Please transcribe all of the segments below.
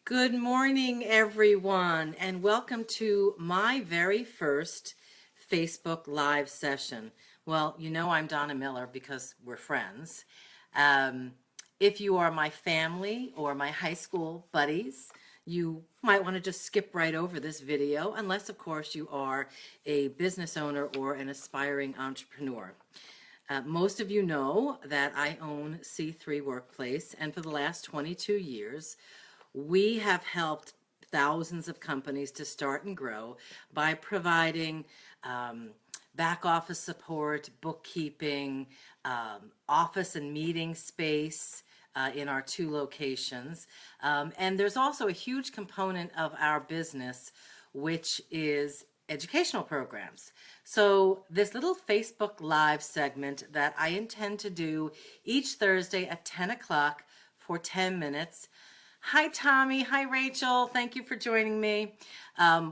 Good morning, everyone, and welcome to my very first Facebook Live session. Well, you know I'm Donna Miller because we're friends. Um, if you are my family or my high school buddies, you might want to just skip right over this video, unless, of course, you are a business owner or an aspiring entrepreneur. Most of you know that I own C3 Workplace, and for the last 22 years, we have helped thousands of companies to start and grow by providing back office support, bookkeeping, office and meeting space in our two locations. And there's also a huge component of our business, which is educational programs. So this little Facebook Live segment that I intend to do each Thursday at 10 o'clock for 10 minutes. Hi, Tommy. Hi, Rachel. Thank you for joining me.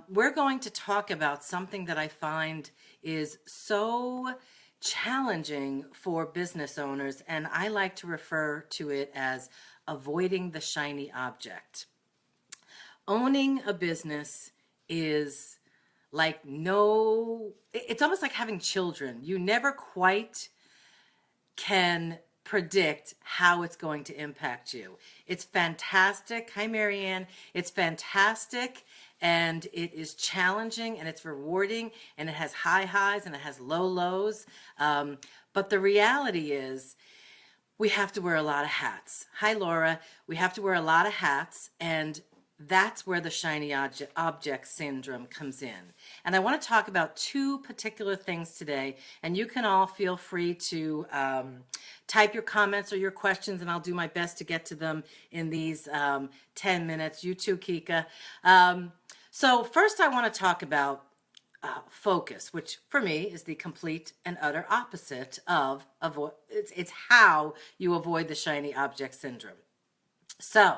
We're going to talk about something that I find is so challenging for business owners, and I like to refer to it as avoiding the shiny object. Owning a business is it's almost like having children. You never quite can predict how it's going to impact you. It's fantastic. Hi, Marianne. It's fantastic, and it is challenging, and it's rewarding, and it has high highs and it has low lows. But the reality is we have to wear a lot of hats. Hi, Laura. We have to wear a lot of hats, and that's where the shiny object syndrome comes in. And I want to talk about two particular things today, and you can all feel free to type your comments or your questions, and I'll do my best to get to them in these 10 minutes. You too, Kika. So first I want to talk about focus, which for me is the complete and utter opposite of avoid. It's how you avoid the shiny object syndrome. So,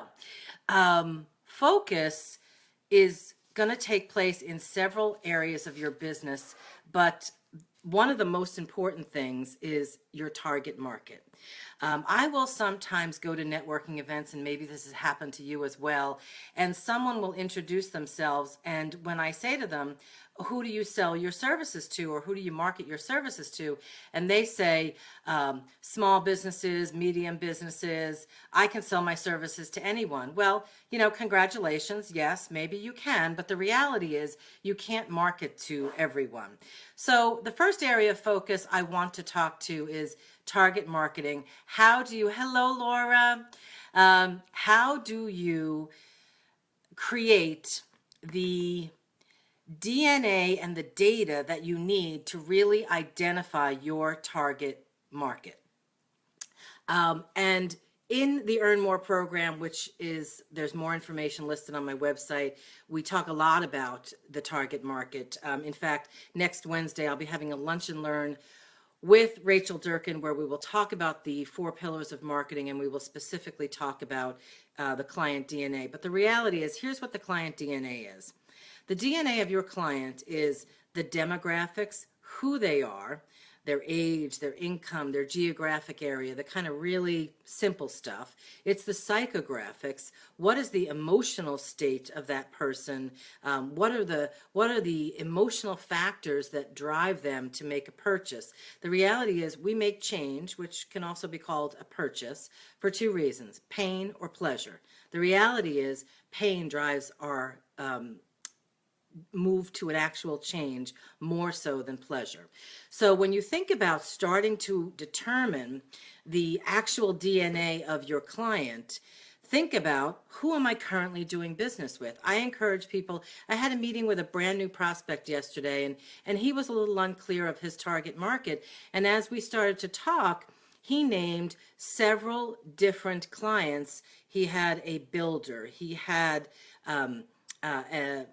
focus is going to take place in several areas of your business, but one of the most important things is your target market. I will sometimes go to networking events, and maybe this has happened to you as well, and someone will introduce themselves, and when I say to them, who do you sell your services to, or who do you market your services to? And they say, small businesses, medium businesses, I can sell my services to anyone. Well, congratulations. Yes, maybe you can, but the reality is you can't market to everyone. So the first area of focus I want to talk to is target marketing. Hello, Laura. How do you create the DNA and the data that you need to really identify your target market? And in the Earn More program, there's more information listed on my website, we talk a lot about the target market. In fact, next Wednesday, I'll be having a lunch and learn with Rachel Durkin, where we will talk about the 4 pillars of marketing, and we will specifically talk about the client DNA. But the reality is, here's what the client DNA is. The DNA of your client is the demographics, who they are, their age, their income, their geographic area, the kind of really simple stuff. It's the psychographics. What is the emotional state of that person? What are the emotional factors that drive them to make a purchase? The reality is we make change, which can also be called a purchase, for 2 reasons, pain or pleasure. The reality is pain drives our move to an actual change more so than pleasure. So when you think about starting to determine the actual DNA of your client, think about, who am I currently doing business with? I encourage people. I had a meeting with a brand new prospect yesterday, and he was a little unclear of his target market. And as we started to talk, he named several different clients. He had a builder. He had an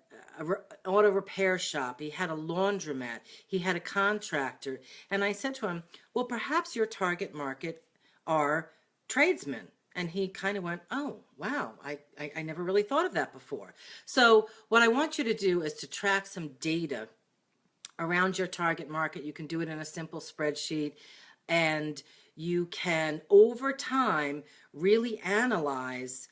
auto repair shop. He had a laundromat. He had a contractor. And I said to him, well, perhaps your target market are tradesmen. And he kind of went, oh, wow, I never really thought of that before. So what I want you to do is to track some data around your target market. You can do it in a simple spreadsheet, and you can, over time, really analyze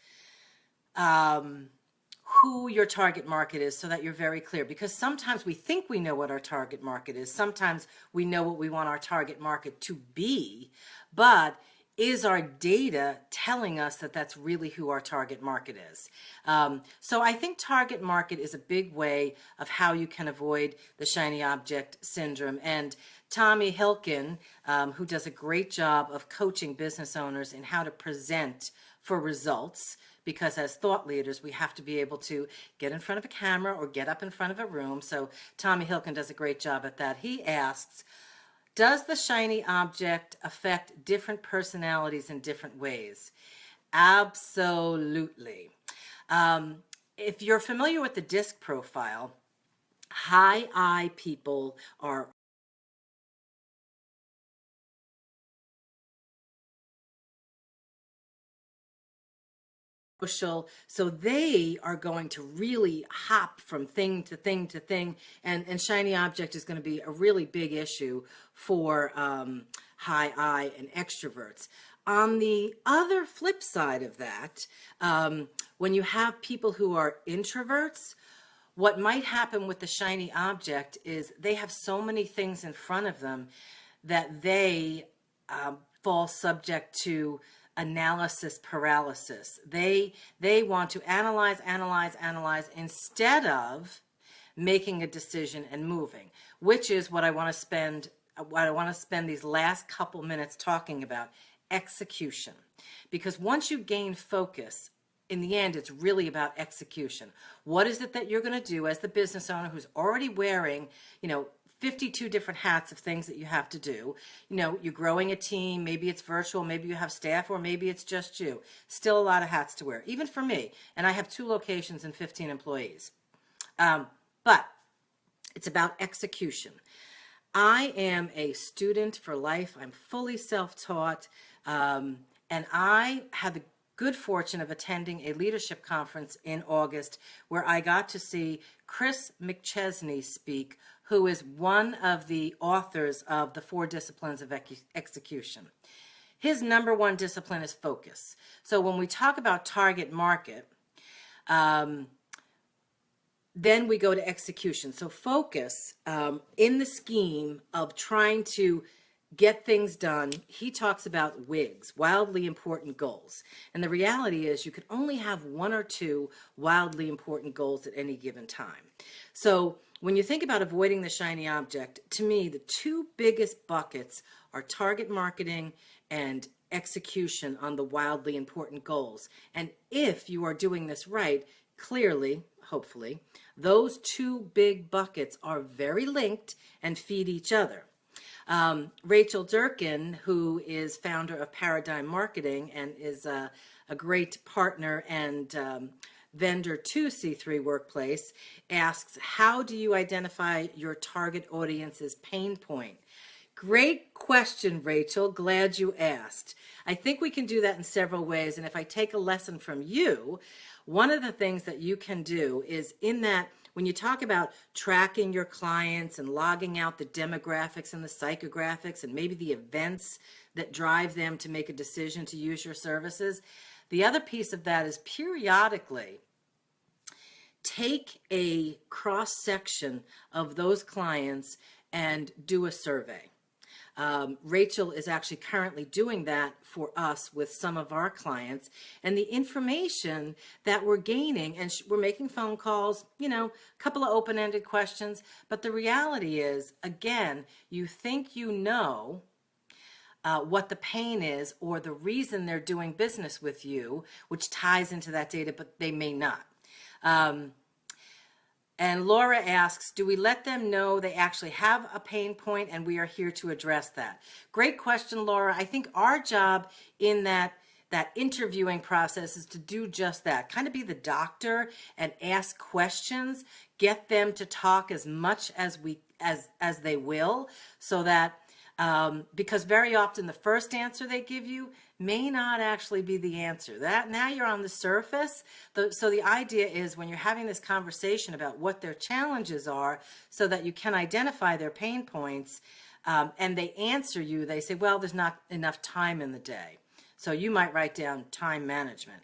who your target market is so that you're very clear, because sometimes we think we know what our target market is. Sometimes we know what we want our target market to be, but is our data telling us that that's really who our target market is? So I think target market is a big way of how you can avoid the shiny object syndrome. And Tommy Hilkin, who does a great job of coaching business owners in how to present for results, because as thought leaders, we have to be able to get in front of a camera or get up in front of a room. So Tommy Hilkin does a great job at that. He asks, does the shiny object affect different personalities in different ways? Absolutely. If you're familiar with the DISC profile, high I people are social, so they are going to really hop from thing to thing to thing, and shiny object is going to be a really big issue for high I and extroverts. On the other flip side of that, when you have people who are introverts, what might happen with the shiny object is they have so many things in front of them that they fall subject to analysis paralysis. They want to analyze, analyze, analyze instead of making a decision and moving, which is what I want to spend these last couple minutes talking about: execution. Because once you gain focus, in the end, it's really about execution. What is it that you're going to do as the business owner who's already wearing, 52 different hats of things that you have to do? You're growing a team, maybe it's virtual, maybe you have staff, or maybe it's just you. Still a lot of hats to wear, even for me. And I have 2 locations and 15 employees. But it's about execution. I am a student for life. I'm fully self-taught. And I had the good fortune of attending a leadership conference in August where I got to see Chris McChesney speak, who is one of the authors of the 4 Disciplines of Execution. His number one discipline is focus. So when we talk about target market, then we go to execution. So focus, in the scheme of trying to get things done, he talks about WIGs, wildly important goals. And the reality is you can only have 1 or 2 wildly important goals at any given time. So when you think about avoiding the shiny object, to me, the 2 biggest buckets are target marketing and execution on the wildly important goals. And if you are doing this right, clearly, hopefully, those 2 big buckets are very linked and feed each other. Rachel Durkin, who is founder of Paradigm Marketing and is a great partner and vendor to C3 Workplace, asks, how do you identify your target audience's pain point? Great question, Rachel. Glad you asked. I think we can do that in several ways. And if I take a lesson from you, one of the things that you can do is in that when you talk about tracking your clients and logging out the demographics and the psychographics and maybe the events that drive them to make a decision to use your services, the other piece of that is periodically take a cross-section of those clients and do a survey. Rachel is actually currently doing that for us with some of our clients, and the information that we're gaining, and we're making phone calls, a couple of open-ended questions, but the reality is, again, you think you know what the pain is or the reason they're doing business with you, which ties into that data, but they may not. And Laura asks, do we let them know they actually have a pain point and we are here to address that? Great question, Laura. I think our job in that interviewing process is to do just that, kind of be the doctor and ask questions, get them to talk as much as they will, so that because very often the first answer they give you may not actually be the answer. That now you're on the surface. So the idea is when you're having this conversation about what their challenges are so that you can identify their pain points, and they answer you, they say, well, there's not enough time in the day. So you might write down time management.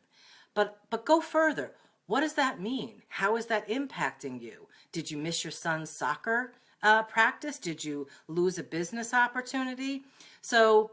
But go further. What does that mean? How is that impacting you? Did you miss your son's soccer practice? Did you lose a business opportunity? So,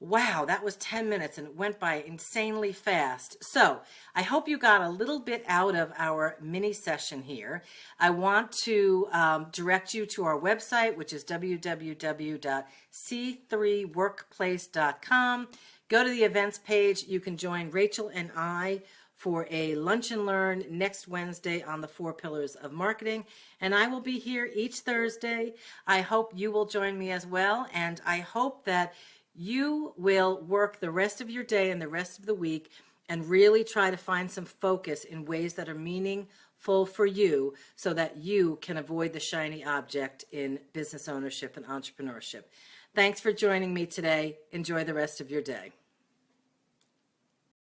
wow, that was 10 minutes and it went by insanely fast. So I hope you got a little bit out of our mini session here. I want to direct you to our website, which is www.c3workplace.com. Go to the events page. You can join Rachel and I for a lunch and learn next Wednesday on the 4 pillars of marketing. And I will be here each Thursday. I hope you will join me as well. And I hope that you will work the rest of your day and the rest of the week and really try to find some focus in ways that are meaningful for you so that you can avoid the shiny object in business ownership and entrepreneurship. Thanks for joining me today. Enjoy the rest of your day.